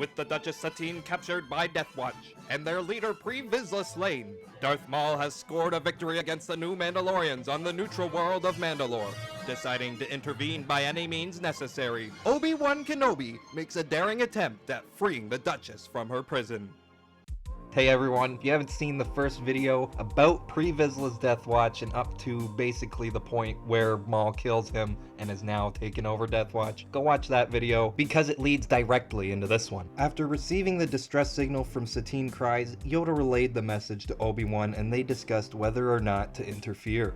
with the Duchess Satine captured by Deathwatch, and their leader Pre-Vizsla slain, Darth Maul has scored a victory against the new Mandalorians on the neutral world of Mandalore. Deciding to intervene by any means necessary, Obi-Wan Kenobi makes a daring attempt at freeing the Duchess from her prison. Hey everyone, if you haven't seen the first video about Pre-Vizsla's Deathwatch and up to basically the point where Maul kills him and is now taken over Deathwatch, go watch that video because it leads directly into this one. After receiving the distress signal from Satine Kryze, Yoda relayed the message to Obi-Wan and they discussed whether or not to interfere.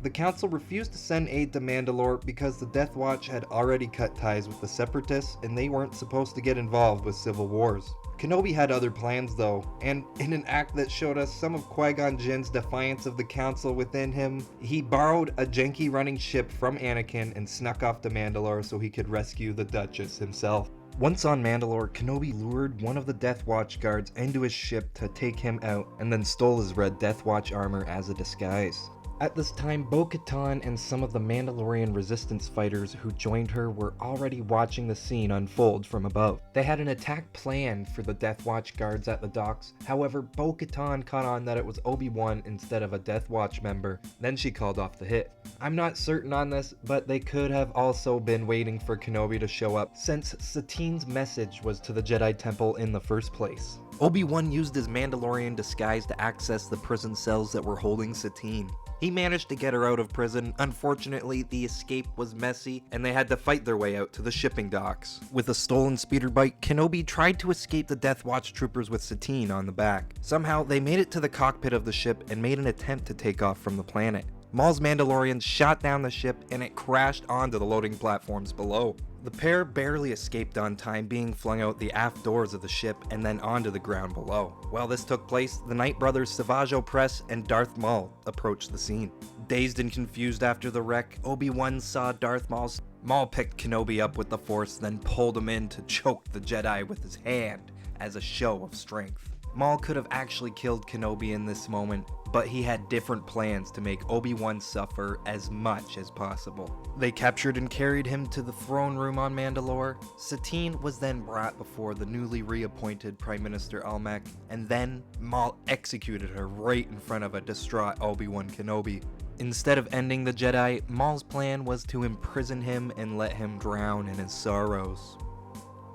The Council refused to send aid to Mandalore because the Deathwatch had already cut ties with the Separatists and they weren't supposed to get involved with civil wars. Kenobi had other plans though, and in an act that showed us some of Qui-Gon Jinn's defiance of the Council within him, he borrowed a janky running ship from Anakin and snuck off to Mandalore so he could rescue the Duchess himself. Once on Mandalore, Kenobi lured one of the Deathwatch guards into his ship to take him out and then stole his red Deathwatch armor as a disguise. At this time, Bo-Katan and some of the Mandalorian resistance fighters who joined her were already watching the scene unfold from above. They had an attack planned for the Deathwatch guards at the docks, however Bo-Katan caught on that it was Obi-Wan instead of a Deathwatch member, then she called off the hit. I'm not certain on this, but they could have also been waiting for Kenobi to show up, since Satine's message was to the Jedi Temple in the first place. Obi-Wan used his Mandalorian disguise to access the prison cells that were holding Satine. He managed to get her out of prison. Unfortunately, the escape was messy, and they had to fight their way out to the shipping docks. With a stolen speeder bike, Kenobi tried to escape the Deathwatch troopers with Satine on the back. Somehow, they made it to the cockpit of the ship and made an attempt to take off from the planet. Maul's Mandalorians shot down the ship and it crashed onto the loading platforms below. The pair barely escaped on time, being flung out the aft doors of the ship and then onto the ground below. While this took place, the Night Brothers Savage Opress and Darth Maul approached the scene. Dazed and confused after the wreck, Obi-Wan saw Darth Maul's. Maul picked Kenobi up with the Force, then pulled him in to choke the Jedi with his hand as a show of strength. Maul could have actually killed Kenobi in this moment, but he had different plans to make Obi-Wan suffer as much as possible. They captured and carried him to the throne room on Mandalore. Satine was then brought before the newly reappointed Prime Minister Almec, and then Maul executed her right in front of a distraught Obi-Wan Kenobi. Instead of ending the Jedi, Maul's plan was to imprison him and let him drown in his sorrows.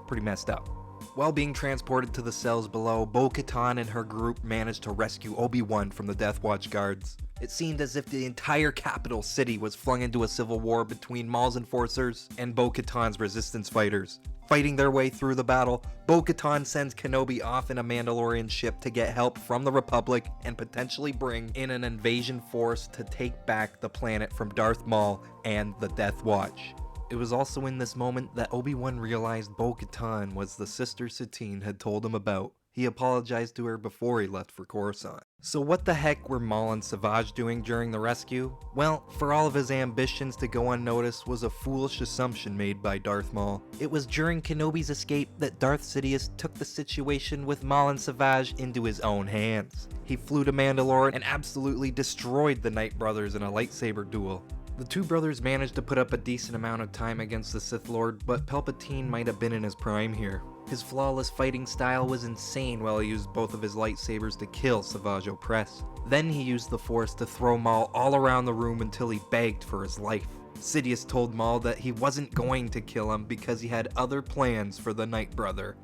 Pretty messed up. While being transported to the cells below, Bo-Katan and her group managed to rescue Obi-Wan from the Deathwatch guards. It seemed as if the entire capital city was flung into a civil war between Maul's enforcers and Bo-Katan's resistance fighters. Fighting their way through the battle, Bo-Katan sends Kenobi off in a Mandalorian ship to get help from the Republic and potentially bring in an invasion force to take back the planet from Darth Maul and the Deathwatch. It was also in this moment that Obi-Wan realized Bo-Katan was the sister Satine had told him about. He apologized to her before he left for Coruscant. So what the heck were Maul and Savage doing during the rescue? Well, for all of his ambitions to go unnoticed was a foolish assumption made by Darth Maul. It was during Kenobi's escape that Darth Sidious took the situation with Maul and Savage into his own hands. He flew to Mandalore and absolutely destroyed the Night Brothers in a lightsaber duel. The two brothers managed to put up a decent amount of time against the Sith Lord, but Palpatine might have been in his prime here. His flawless fighting style was insane while he used both of his lightsabers to kill Savage Opress. Then he used the Force to throw Maul all around the room until he begged for his life. Sidious told Maul that he wasn't going to kill him because he had other plans for the Night Brother.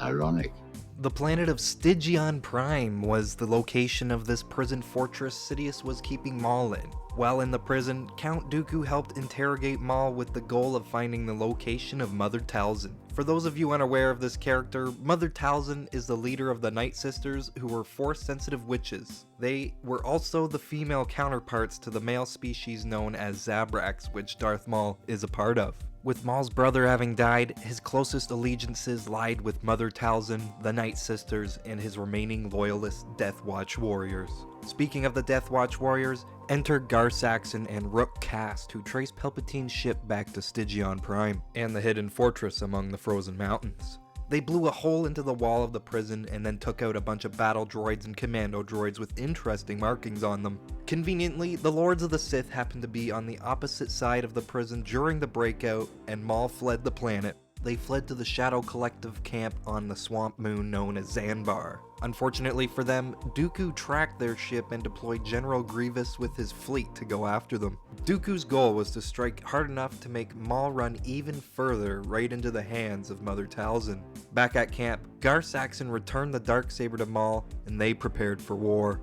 Ironic. The planet of Stygian Prime was the location of this prison fortress Sidious was keeping Maul in. While in the prison, Count Dooku helped interrogate Maul with the goal of finding the location of Mother Talzin. For those of you unaware of this character, Mother Talzin is the leader of the Night Sisters, who were Force-sensitive witches. They were also the female counterparts to the male species known as Zabraks, which Darth Maul is a part of. With Maul's brother having died, his closest allegiances lied with Mother Talzin, the Night Sisters, and his remaining loyalist Deathwatch warriors. Speaking of the Deathwatch warriors, enter Gar Saxon and Rook Cast, who trace Palpatine's ship back to Stygian Prime, and the hidden fortress among the frozen mountains. They blew a hole into the wall of the prison and then took out a bunch of battle droids and commando droids with interesting markings on them. Conveniently, the Lords of the Sith happened to be on the opposite side of the prison during the breakout, and Maul fled the planet. they fled to the Shadow Collective camp on the swamp moon known as Zanbar. Unfortunately for them, Dooku tracked their ship and deployed General Grievous with his fleet to go after them. Dooku's goal was to strike hard enough to make Maul run even further right into the hands of Mother Talzin. Back at camp, Gar Saxon returned the Darksaber to Maul, and they prepared for war.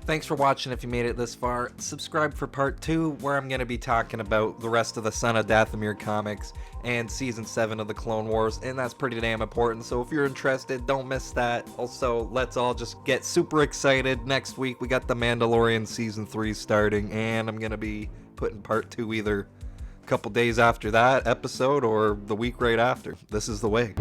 Thanks for watching if you made it this far. Subscribe for part 2, where I'm going to be talking about the rest of the Son of Dathomir comics and Season 7 of the Clone Wars, and that's pretty damn important, so if you're interested, don't miss that. Also, let's all just get super excited. Next week, we got the Mandalorian Season 3 starting, and I'm going to be putting part 2 either a couple days after that episode or the week right after. This is the way.